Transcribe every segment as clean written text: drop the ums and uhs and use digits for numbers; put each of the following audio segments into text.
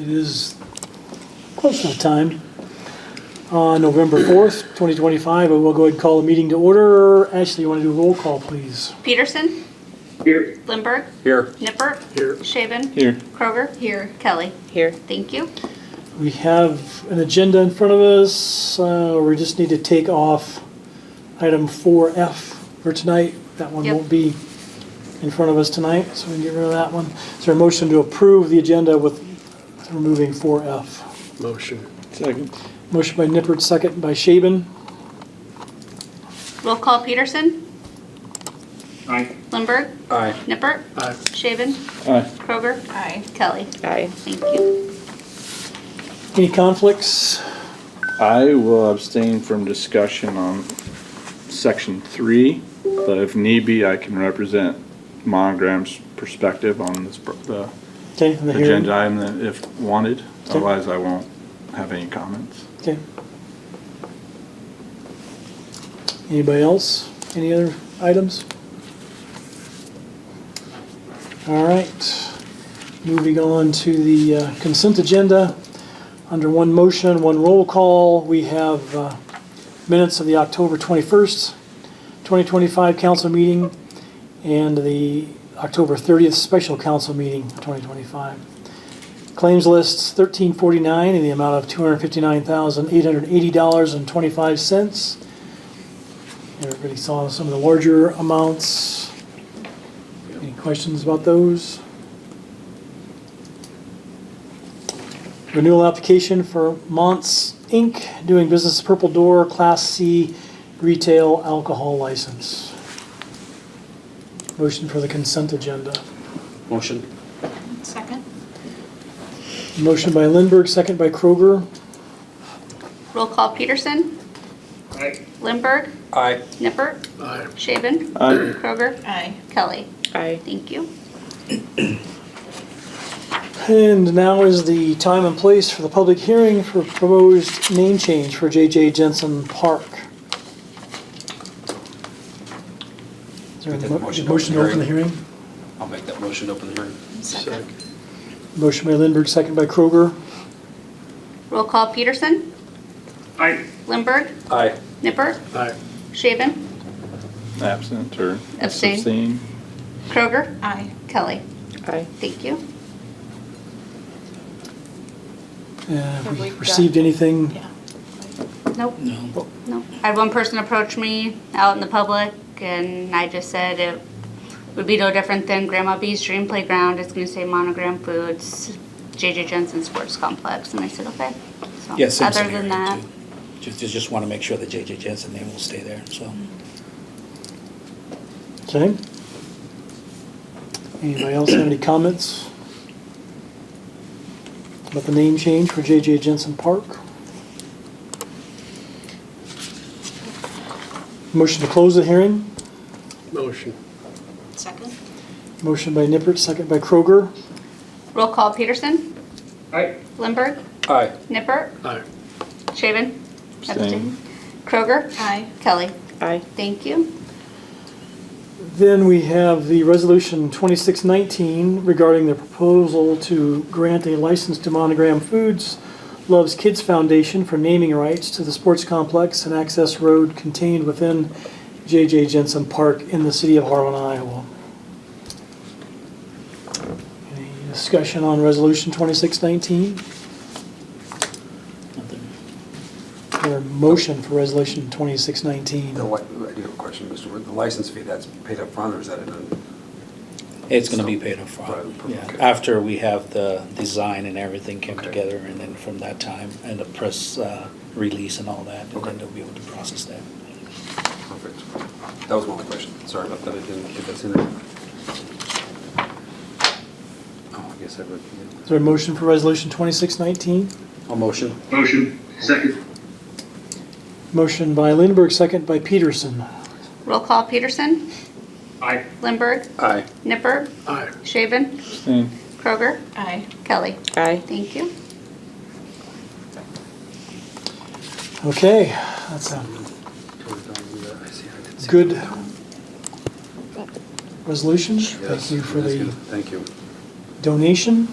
It is close enough time. On November 4th, 2025, I will go ahead and call the meeting to order. Ashley, you want to do a roll call, please? Peterson? Here. Lindberg? Here. Nippert? Here. Shaven? Here. Kroger? Here. Kelly? Here. Thank you. We have an agenda in front of us. We just need to take off item 4F for tonight. That one Yep. won't be in front of us tonight, so we can get rid of that one. Is there a motion to approve the agenda with removing 4F? Motion. Second. Motion by Nippert, second by Shaben. Roll call Peterson? Aye. Lindberg? Aye. Nippert? Aye. Shaven? Aye. Kroger? Aye. Kelly? Aye. Thank you. Any conflicts? I will abstain from discussion on section 3, but if need be, I can represent Monogram's perspective on this, the Okay, in the hearing. agenda item that if wanted. Okay. Otherwise, I won't have any comments. Okay. Anybody else? Any other items? All right. Moving on to the consent agenda. Under one motion, one roll call, we have minutes of the October 21st, 2025 council meeting and the October 30th special council meeting, 2025. Claims lists 1349 in the amount of $259,880.25. Everybody saw some of the larger amounts. Any questions about those? Renewal application for Mont's Inc., doing business Purple Door, Class C retail alcohol license. Motion for the consent agenda. Motion. Second. Motion by Lindberg, second by Kroger. Roll call Peterson? Aye. Lindberg? Aye. Nippert? Aye. Shaven? Aye. Kroger? Aye. Kelly? Aye. Thank you. And now is the time and place for the public hearing for proposed name change for J.J. Jensen Park. Is there a motion to open the hearing? I'll make that motion to open the hearing. Second. Motion by Lindberg, second by Kroger. Roll call Peterson? Aye. Lindberg? Aye. Nippert? Aye. Shaven? Absent or Abstain. Kroger? Aye. Kelly? Aye. Thank you. Have we received anything? Nope. No. Nope. I had one person approach me out in the public, and I just said it would be no different than Grandma B's Dream Playground. It's going to say Monogram Foods, J.J. Jensen Sports Complex, and I said, okay. So, Yeah, same other than that, too. Just want to make sure the J.J. Jensen name will stay there, so. Okay. Anybody else have any comments about the name change for J.J. Jensen Park? Motion to close the hearing. Motion. second. Motion by Nippert, second by Kroger. Roll call Peterson, Aye. Lindberg, Aye. Nippert, Aye. Shaven, Abstain. Kroger, Aye. Kelly. Aye. Thank you. Then we have the resolution 2619 regarding the proposal to grant a license to Monogram Foods Loves Kids Foundation for naming rights to the sports complex and access road contained within J.J. Jensen Park in the city of Harlan, Iowa. Any discussion on resolution 2619? Or a motion for resolution 2619? I do have a question, Mr. Wood. The license fee, that's paid up front, or is that in? It's going to be paid up front, Right, yeah. okay. After we have the design and everything came Okay. together, and then from that time, and the press release and all that, and Okay. then they'll be able to process that. Perfect. That was my only question. Sorry about that. I didn't get that in there. Oh, I guess I would. Is there a motion for resolution 2619? I'll motion. Motion. Second. Motion by Lindberg, second by Peterson. Roll call Peterson, Aye. Lindberg, Aye. Nippert, Aye. Shaven, Abstain. Kroger, Aye. Kelly. Aye. Thank you. Okay, that's a good resolution. Thank you for the Thank you. donation.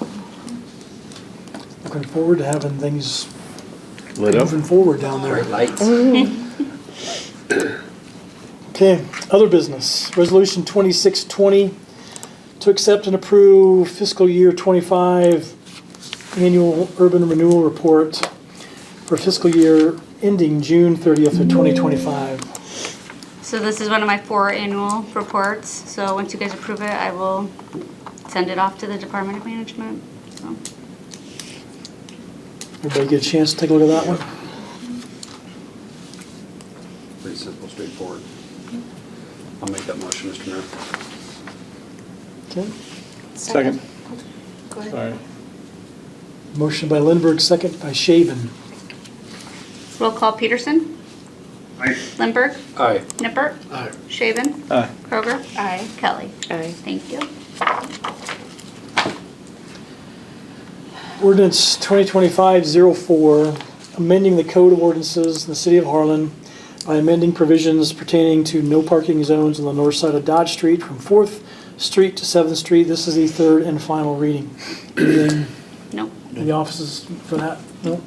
looking forward to having things Lit up. moving forward down there. Bright lights. Okay, other business. Resolution 2620 to accept and approve fiscal year 25 annual urban renewal report for fiscal year ending June 30th of 2025. So this is one of my 4 annual reports. So once you guys approve it, I will send it off to the Department of Management. So, Everybody get a chance to take a look at that one? Pretty simple, straightforward. I'll make that motion, Mr. Mayor. Okay. Second. go ahead. Sorry. Motion by Lindberg, second by Shaven. Roll call Peterson, Aye. Lindberg, Aye. Nippert, Aye. Shaven, Aye. Kroger. Aye. Kelly. Aye. Thank you. Ordinance 2025-04, amending the code of ordinances in the city of Harlan by amending provisions pertaining to no parking zones on the north side of Dodge Street from 4th Street to 7th Street. This is the third and final reading. Anything Nope. in the offices for that? No?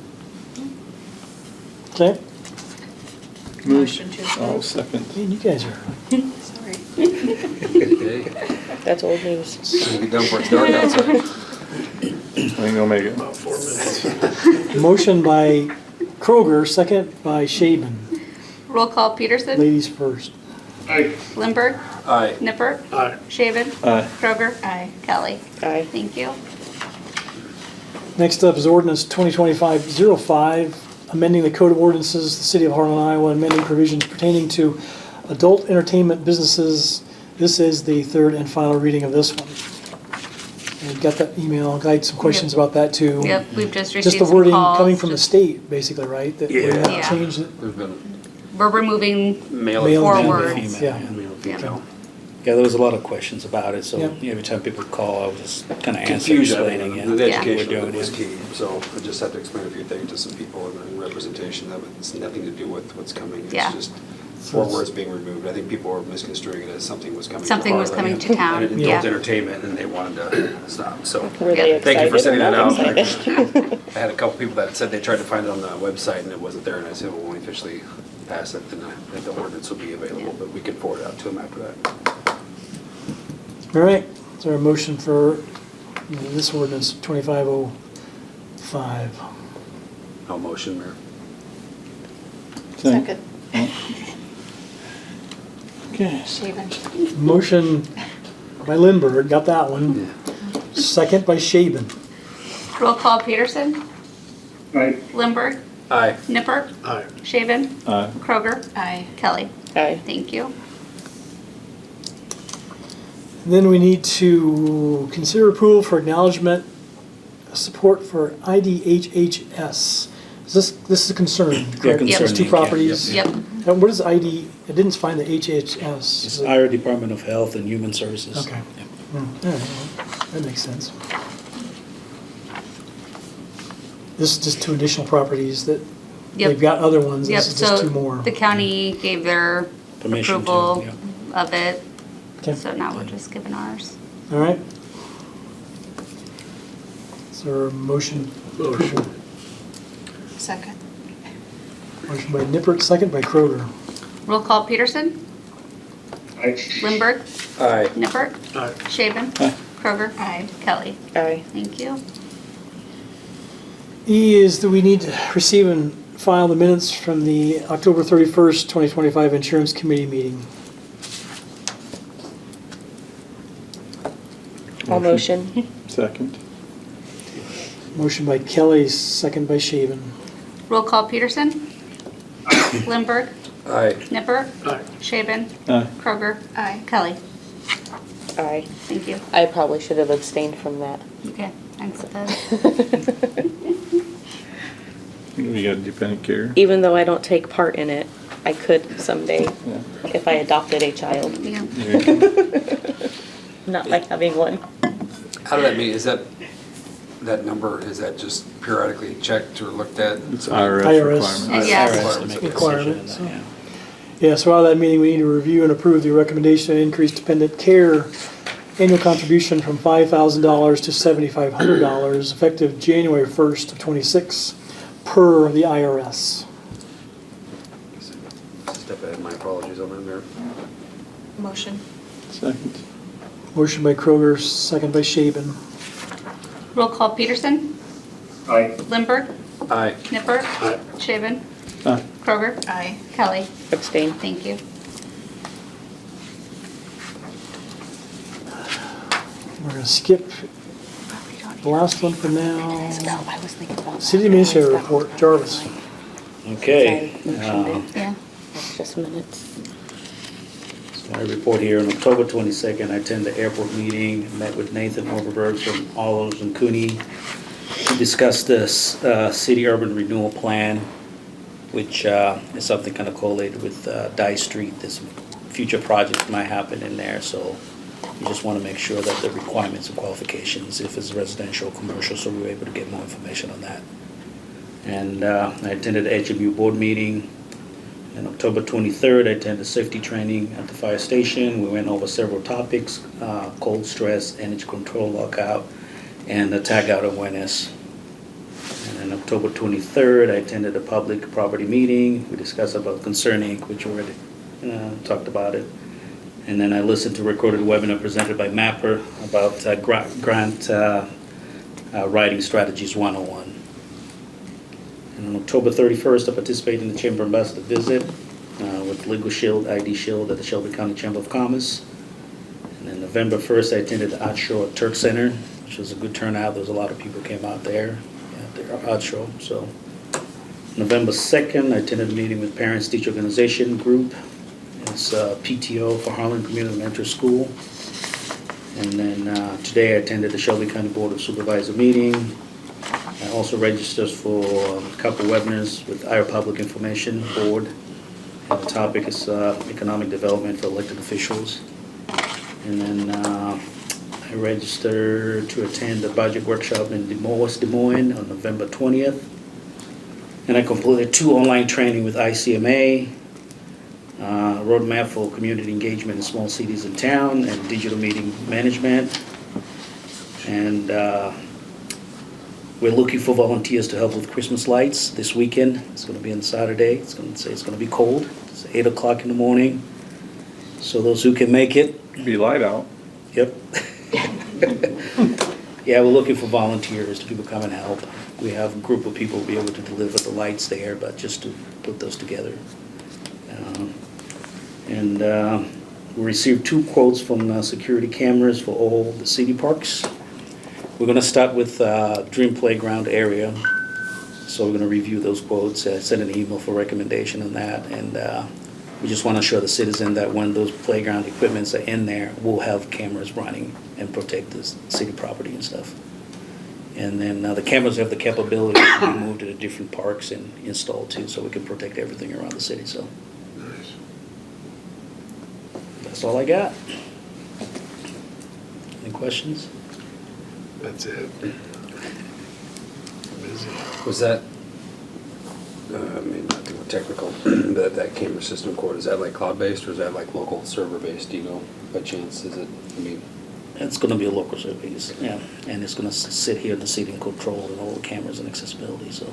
Okay. Motion to Oh, approve. second. Man, you guys are, Sorry. Good day. That's old news. Gonna be done before it's dark outside. I think I'll make it. motion by Kroger, second by Shaven. Roll call Peterson, Ladies first. Aye. Lindberg, Aye. Nippert, Aye. Shaven, Aye. Kroger. Aye. Kelly. Aye. Thank you. Next up is ordinance 2025-05, amending the code of ordinances, the city of Harlan, Iowa, amending provisions pertaining to adult entertainment businesses. This is the third and final reading of this one. And got that email, I had some questions about that too. Yep, we've just received Just the some wording calls, coming from the just- state, basically, right? That we have to Yeah. change it. There's been We're removing male Male and and forward. female, Yeah. female, Yeah. female. Yeah, there was a lot of questions about it, so Yep. every time people call, I was just kind of answering, Confusion, explaining, the yeah. education We're of it doing was it. key, so I just have to explain a few things to some people in representation that it's nothing to do with what's coming. Yeah. It's just 4 words being removed. I think people were misconstruing it as something was coming to Something was Harlan. coming to town, And yeah. adult entertainment, and they wanted to stop, so. Were they Yeah. excited? Thank you for sending or that not out. excited? I had a couple people that said they tried to find it on the website and it wasn't there, and I said, well, when we officially pass it, then the ordinance will be available, but we can forward it out to them after that. All right, is there a motion for this ordinance 2505? No motion, Mayor. Second. Okay. Shaven. Motion by Lindberg, got that one. Second by Shaven. Roll call Peterson, Aye. Lindberg, Aye. Nippert, Aye. Shaven, Aye. Kroger. Aye. Kelly. Aye. Thank you. Then we need to consider approval for acknowledgement of support for IDHHS. This is a concern, correct? concern, There's 2 yeah, properties. Yep. And what is ID? I didn't find the HHS. It's Iowa Department of Health and Human Services. Okay. Yep. All right, that makes sense. This is just 2 additional properties that, Yep. they've got other ones, Yep, this is just so 2 more. the county gave their Permission to, approval yeah. of it, Okay, so now we're just giving ours. all right. Is there a motion? Motion. Second. Motion by Nippert, second by Kroger. Roll call Peterson, Aye. Lindberg, Aye. Nippert, Aye. Shaven, Aye. Kroger. Aye. Kelly. Aye. Thank you. E is that we need to receive and file the minutes from the October 31st, 2025 Insurance Committee meeting. All motion. Second. Motion by Kelly, second by Shaven. Roll call Peterson, Lindberg, Aye. Nippert, Aye. Shaven, Aye. Kroger. Aye. Kelly. Aye. Thank you. I probably should have abstained from that. Okay, thanks, Beth. We got dependent care. Even though I don't take part in it, I could someday Yeah. if I adopted a child. Yeah. There you go. Not like having one. How did that mean, is that number, is that just periodically checked or looked at? It's IRS IRS. requirement. Yeah. IRS to make a decision Requirement, on that, so. yeah. Yeah, so out of that meeting, we need to review and approve the recommendation of increased dependent care annual contribution from $5,000 to $7,500 effective January 1st of '26 per the IRS. Step ahead, my apologies on that there. Motion. Second. Motion by Kroger, second by Shaven. Roll call Peterson, Aye. Lindberg, Aye. Knipper, Shaven, Aye. Kroger, Aye. Kelly. Abstain. Thank you. We're gonna skip the last one for now. No, I was thinking about. City Administrator report, Jarvis. Okay. Yeah. That's just minutes. So I report here on October 22nd, I attended the airport meeting, met with Nathan Overberg from Allers and Cooney to discuss this city urban renewal plan, which is something kind of correlated with Dice Street. There's some future projects might happen in there, so we just want to make sure that the requirements and qualifications, if it's residential or commercial, so we were able to get more information on that. And I attended the HMU board meeting. On October 23rd, I attended safety training at the fire station. We went over several topics, cold stress, energy control lockout, and the tag out awareness. And on October 23rd, I attended a public property meeting. We discussed about concerning, which we already talked about it. And then I listened to a recorded webinar presented by Mapper about grant writing strategies 101. And on October 31st, I participated in the Chamber Ambassador visit with Legal Shield, ID Shield at the Shelby County Chamber of Commerce. And then November 1st, I attended the Art Show at Turk Center, which was a good turnout. There was a lot of people came out there at the art show. So November 2nd, I attended a meeting with Parents Teacher Organization Group. It's PTO for Harlan Community Elementary School. And then today I attended the Shelby County Board of Supervisor meeting. I also registered for a couple webinars with Iowa Public Information Board. And the topic is economic development for elected officials. And then I registered to attend the budget workshop in West Des Moines on November 20th. And I completed 2 online training with ICMA, roadmap for community engagement in small cities and town, and digital meeting management. And we're looking for volunteers to help with Christmas lights this weekend. It's going to be on Saturday. It's going to be cold. It's 8 o'clock in the morning. So those who can make it. Be light out. Yep. Yeah, we're looking for volunteers to people come and help. We have a group of people who will be able to deliver the lights there, but just to put those together. We received 2 quotes from security cameras for all the city parks. We're going to start with Dream Playground area. So we're going to review those quotes, send an email for recommendation on that, and we just want to assure the citizen that when those playground equipments are in there, we'll have cameras running and protect the city property and stuff. And then the cameras have the capability to be moved to the different parks and installed too, so we can protect everything around the city, so. That's all I got. Any questions? That's it. Busy. Was that, I mean, not to go technical, that camera system quote, is that like cloud-based or is that like local server-based, do you know, by chance, is it, I mean? It's gonna be a local service, yeah, and it's gonna sit here in the seating control and all the cameras and accessibility, so.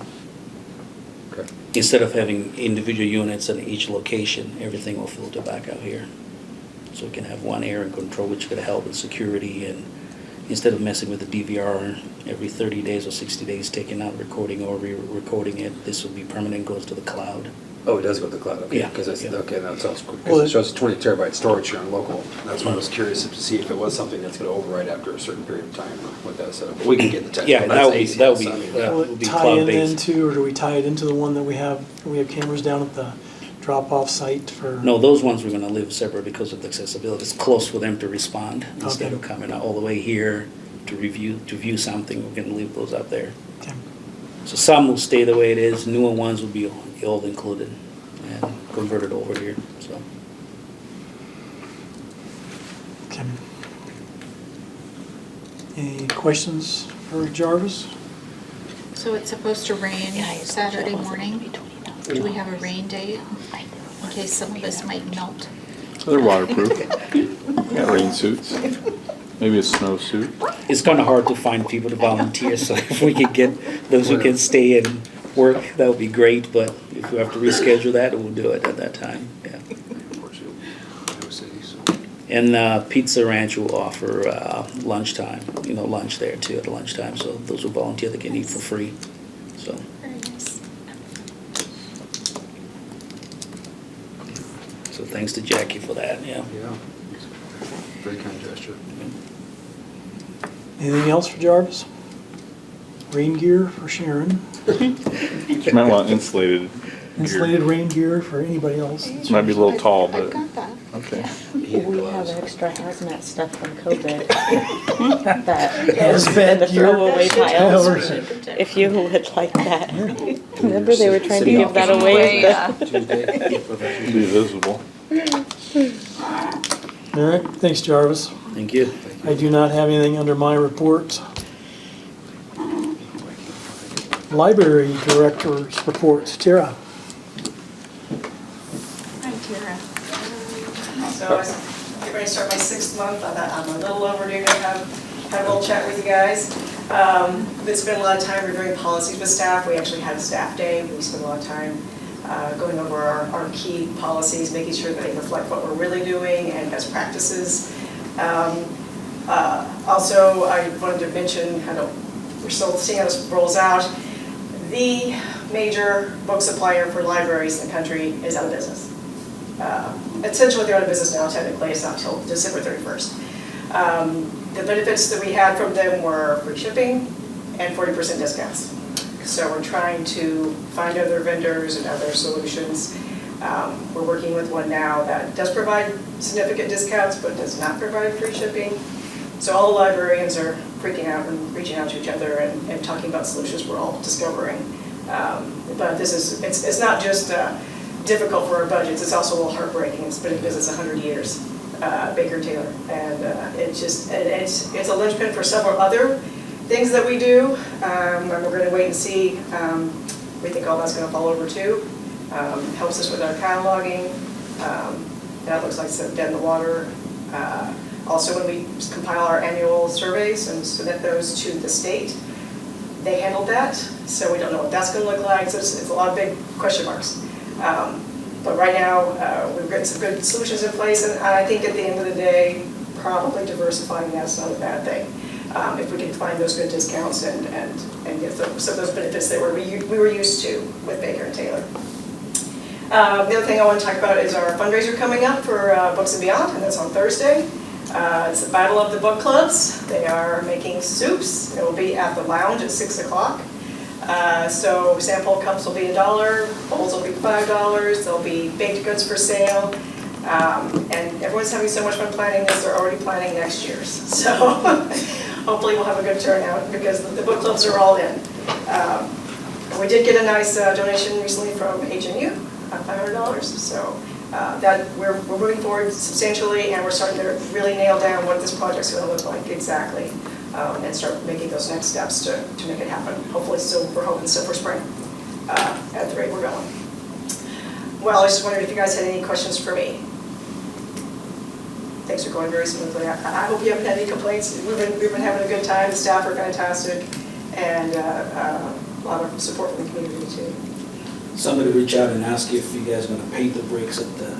Okay. Instead of having individual units in each location, everything will filter back out here. So we can have one area and control, which could help with security, and instead of messing with the DVR every 30 days or 60 days, taking out recording or re-recording it, this will be permanent, goes to the cloud. Oh, it does go to the cloud, okay, Yeah, because that's, yeah. okay, that sounds quick, Well, because it shows 20 terabyte storage here on local. That's why I was curious to see if it was something that's gonna overwrite after a certain period of time, or what that set up. We can get the technical. Yeah, that would be, that's that would be, ACS, I mean, Will would it be tie in cloud-based. into, or do we tie it into the one that we have cameras down at the drop-off site for? No, those ones we're gonna leave separate because of the accessibility. It's close for them to respond instead Okay. of coming all the way here to view something. We're gonna leave those up there. Okay. So some will stay the way it is. Newer ones will be all included and converted over here. So Okay. Any questions for Jarvis? So it's supposed to rain Saturday morning. Do we have a rain date in case some of this might melt? They're waterproof. Got rain suits. Maybe a snowsuit. It's kind of hard to find people to volunteer, so if we could get those who can stay and work, that would be great, but if we have to reschedule that, we'll do it at that time, yeah. And Pizza Ranch will offer lunchtime, lunch there too at lunchtime, so those who volunteer, they can eat for free, so. Very nice. So thanks to Jackie for that, yeah. Yeah. Very kind gesture. Anything else for Jarvis? Rain gear for Sharon. You might want insulated Insulated gear. rain gear for anybody else. This might be a little tall, I've but, got that. okay. We have extra hazmat stuff from COVID. That Hazmat in the gear. throwaway piles. Towers. If you would like that. Remember they were trying to give that Anyway, away? Be visible. All right, thanks Jarvis. Thank you. I do not have anything under my report. Library Director's report. Tara. Hi, Tara. So I was getting ready to start my 6th month. I'm a little overdue to have a little chat with you guys. Been spending a lot of time reviewing policies with staff. We actually had a staff day. We spent a lot of time going over our key policies, making sure that they reflect what we're really doing and best practices. Also, I wanted to mention, we're still seeing how this rolls out. The major book supplier for libraries in the country is out of business. Essentially, they're out of business now, technically. It's not until December 31st. The benefits that we had from them were free shipping and 40% discounts. So we're trying to find other vendors and other solutions. We're working with one now that does provide significant discounts, but does not provide free shipping. So all the librarians are freaking out and reaching out to each other and talking about solutions we're all discovering. But it's not just difficult for our budgets, it's also a little heartbreaking. It's been in business 100 years, Baker Taylor. And it's a linchpin for several other things that we do. And we're gonna wait and see. We think all that's gonna fall over too. Helps us with our cataloging. That looks like it's dead in the water. Also, when we compile our annual surveys and submit those to the state, they handled that, so we don't know what that's going to look like. So it's a lot of big question marks. But right now, we've got some good solutions in place, and I think at the end of the day, probably diversifying that's not a bad thing. If we can find those good discounts and get some of those benefits that we were used to with Baker and Taylor. The other thing I want to talk about is our fundraiser coming up for Books and Beyond, and that's on Thursday. It's the Battle of the Book Clubs. They are making soups. It will be at the lounge at 6 o'clock. So sample cups will be $1, bowls will be $5. There'll be baked goods for sale. And everyone's having so much fun planning this, they're already planning next year's. So hopefully we'll have a good turnout because the book clubs are all in. We did get a nice donation recently from H&U, $500. So that we're moving forward substantially, and we're starting to really nail down what this project's going to look like exactly, and start making those next steps to make it happen. Hopefully, we're hoping still for spring at the rate we're going. Well, I just wondered if you guys had any questions for me. Things are going very smoothly. I hope you haven't had any complaints. We've been having a good time. The staff are fantastic, and a lot of support from the community too. Somebody reach out and ask you if you guys are going to paint the bricks at the...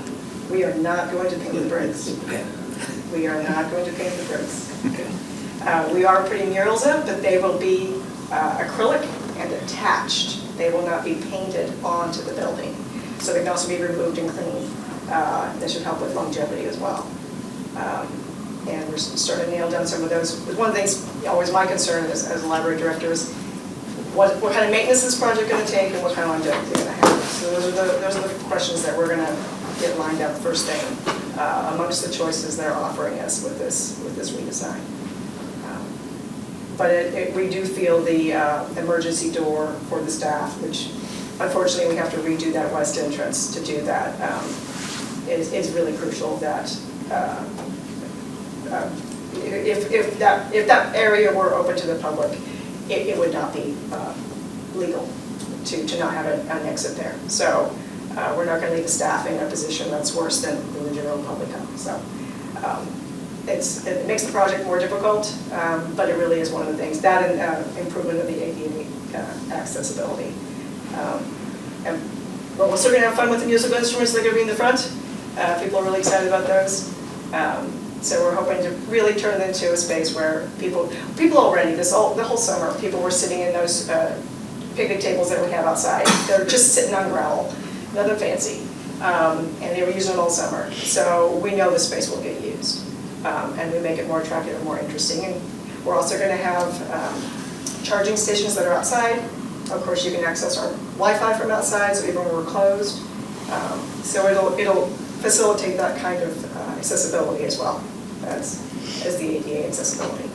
We are not going to paint the bricks. Okay. We are not going to paint the bricks. Okay. We are putting murals up, but they will be acrylic and attached. They will not be painted onto the building. So they can also be removed and cleaned. This should help with longevity as well. And we're starting to nail down some of those. One of the things, always my concern as a library director is what kind of maintenance is this project going to take and what kind of longevity is going to have. So those are the questions that we're going to get lined up first thing amongst the choices they're offering us with this redesign. But we do feel the emergency door for the staff, which unfortunately we have to redo that west entrance to do that, is really crucial. That if that area were open to the public, it would not be legal to not have an exit there. So we're not going to leave the staff in a position that's worse than the general public. So it makes the project more difficult, but it really is one of the things. That and improvement of the ADA accessibility. And well, we're still going to have fun with the musical instruments that are going to be in the front. People are really excited about those. So we're hoping to really turn it into a space where people already, the whole summer, people were sitting in those picnic tables that we have outside. They're just sitting on gravel, nothing fancy. And they were using it all summer. So we know the space will get used. And we make it more attractive and more interesting. And we're also going to have charging stations that are outside. Of course, you can access our Wi-Fi from outside, so even when we're closed. So it'll facilitate that kind of accessibility as well as the ADA accessibility.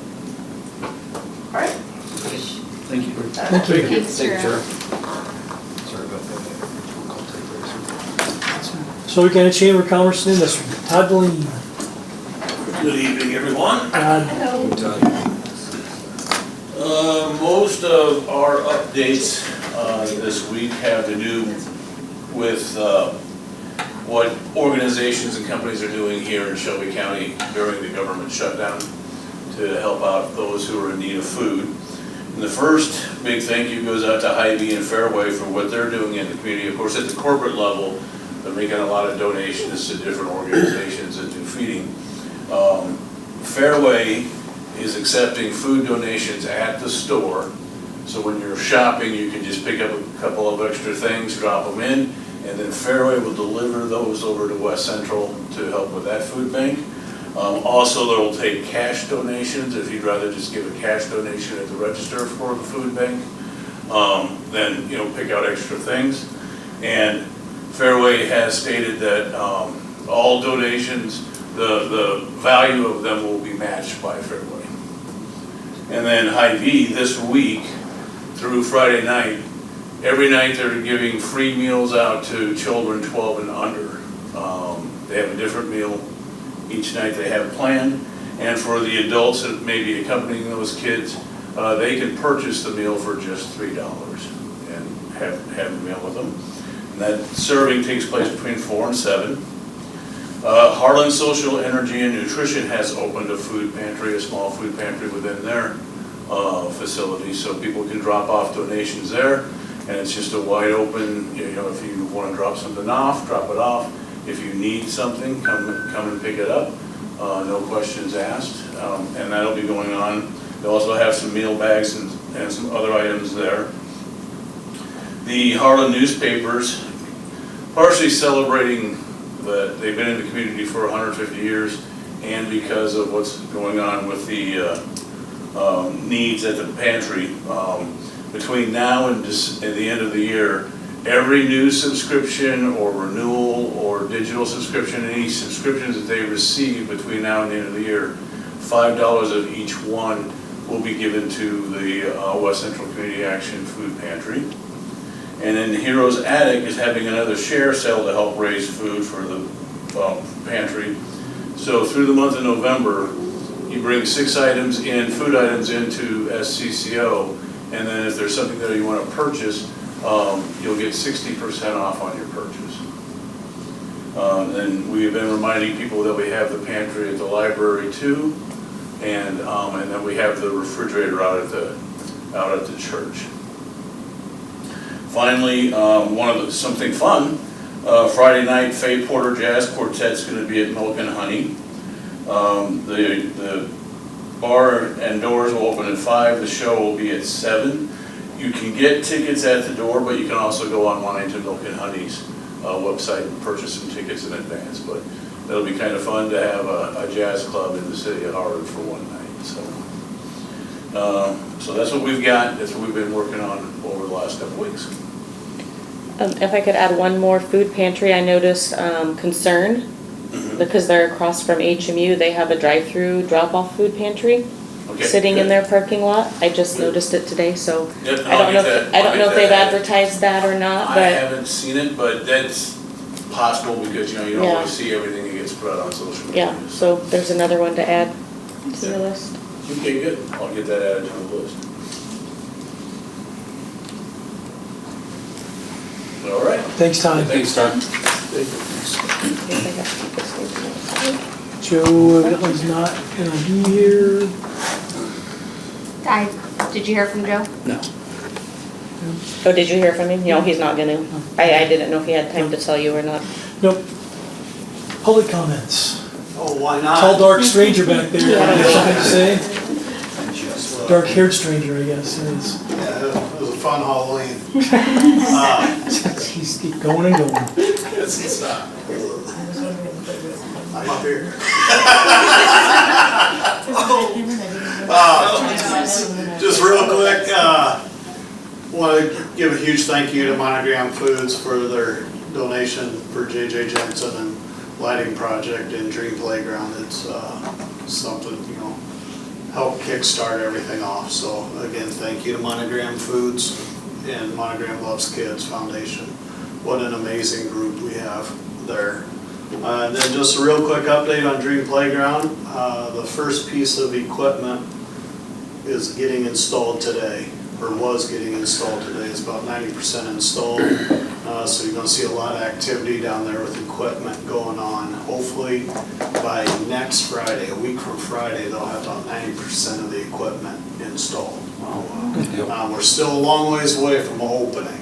All right. Thank you. Thank you. Thanks, Thank you, Drew. sir. Sorry about that. I'll take this. So we can have Chamber of Commerce and Industry. Todd Deline. Good evening, everyone. Todd. Most of our updates this week have to do with what organizations and companies are doing here in Shelby County during the government shutdown to help out those who are in need of food. And the first big thank you goes out to Hy-Vee and Fairway for what they're doing in the community. Of course, at the corporate level, they're making a lot of donations to different organizations that do feeding. Fairway is accepting food donations at the store. So when you're shopping, you can just pick up a couple of extra things, drop them in, and then Fairway will deliver those over to West Central to help with that food bank. Also, they'll take cash donations if you'd rather just give a cash donation at the register for the food bank. Then, pick out extra things. And Fairway has stated that all donations, the value of them will be matched by Fairway. And then Hy-Vee this week through Friday night, every night they're giving free meals out to children 12 and under. They have a different meal each night they have planned. And for the adults that may be accompanying those kids, they can purchase the meal for just $3 and have the meal with them. And that serving takes place between 4 and 7. Harlan Social Energy and Nutrition has opened a food pantry, a small food pantry within their facility, so people can drop off donations there. And it's just a wide open, if you want to drop something off, drop it off. If you need something, come and pick it up. No questions asked. And that'll be going on. They also have some meal bags and some other items there. The Harlan newspapers, partially celebrating that they've been in the community for 150 years, and because of what's going on with the needs at the pantry. Between now and the end of the year, every new subscription or renewal or digital subscription, any subscriptions that they receive between now and the end of the year, $5 of each one will be given to the West Central Community Action Food Pantry. And then Heroes Attic is having another share sale to help raise food for the pantry. So through the month of November, you bring 6 items in, food items into SCCO, and then if there's something there you want to purchase, you'll get 60% off on your purchase. And we have been reminding people that we have the pantry at the library too, and then we have the refrigerator out at the church. Finally, something fun. Friday night, Faye Porter Jazz Quartet's going to be at Milk and Honey. The bar and doors will open at 5. The show will be at 7. You can get tickets at the door, but you can also go online to Milk and Honey's website and purchase some tickets in advance. But that'll be kind of fun to have a jazz club in the city of Harlan for one night. So that's what we've got. That's what we've been working on over the last couple weeks. If I could add one more food pantry, I noticed Concern, because they're across from HMU, they have a drive-through drop-off food pantry sitting in their parking lot. I just noticed it today, so Yep, I don't know if they've advertised that or not, I but haven't seen it, but that's possible because you don't always see everything that gets put out on social media. yeah, so there's another one to add to your list. Okay, good. I'll get that added to the list. All right. Thanks, Todd. Thanks, Tom. I guess I got to keep this one. Joe evidently's not gonna be here. Did you hear from Joe? No. Oh, did you hear from him? No, he's not gonna. I didn't know if he had time to tell you or not. Nope. Public comments. Oh, why not? Tall, dark stranger back there. You have something to say? Dark-haired stranger, I guess it is. Yeah, it was a fun Halloween. Just keep going and going. It's I'm up here. Just real quick, want to give a huge thank you to Monogram Foods for their donation for JJ Jensen and lighting project in Dream Playground. It's something, you know, help kickstart everything off. So again, thank you to Monogram Foods and Monogram Loves Kids Foundation. What an amazing group we have there. And then just a real quick update on Dream Playground. The first piece of equipment is getting installed today, or was getting installed today. It's about 90% installed. So you're going to see a lot of activity down there with equipment going on. Hopefully by next Friday, a week from Friday, they'll have about 90% of the equipment installed. We're still a long ways away from opening,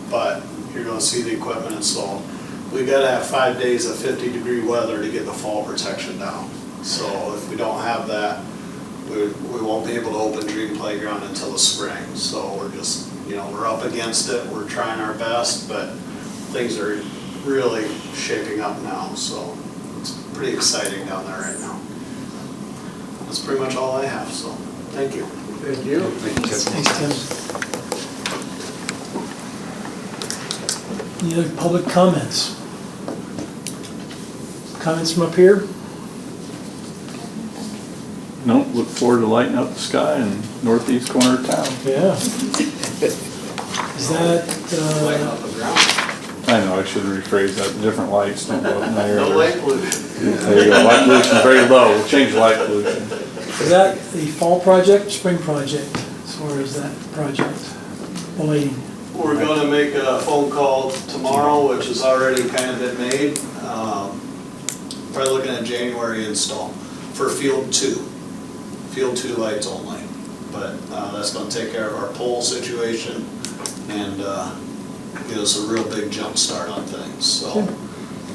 but you're going to see the equipment installed. We got to have 5 days of 50-degree weather to get the fall protection down. So if we don't have that, we won't be able to open Dream Playground until the spring. So we're just, you know, we're up against it. We're trying our best, but things are really shaping up now. So it's pretty exciting down there right now. That's pretty much all I have. So thank you. Thank you. Thanks, Tim. Any other public comments? Comments from up here? Nope, look forward to lighting up the sky in northeast corner of town. Yeah. Is that, I know, I should rephrase that, different lights don't go up in my area. No light pollution. There you go, light pollution very low, we'll change light pollution. is that the fall project, spring project, as far as that project? The lighting? We're going to make a phone call tomorrow, which has already kind of been made. Probably looking at January install for Field 2. Field 2 lights only. But that's going to take care of our pole situation and give us a real big jump start on things. So,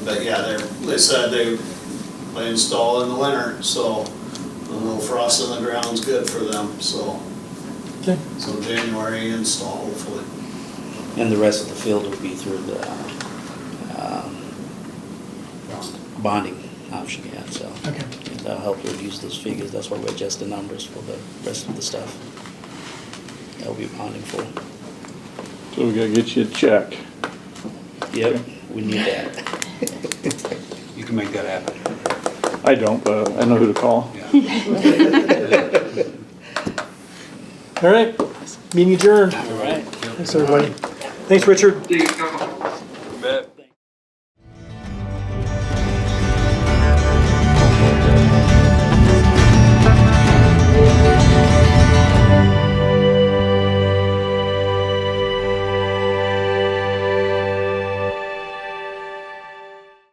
but yeah, they said they install in the winter, so a little frost on the ground's good for them. So, Okay. so January install hopefully. And the rest of the field will be through the bonding option, yeah, so. Okay. That'll help reduce those figures. That's why we adjust the numbers for the rest of the stuff. That will be bonding for. So we gotta get you a check. Yep, we need that. You can make that happen. I don't, but I know who to call. All right, meeting adjourned. All right. Thanks, everybody. Thanks, Richard. See you.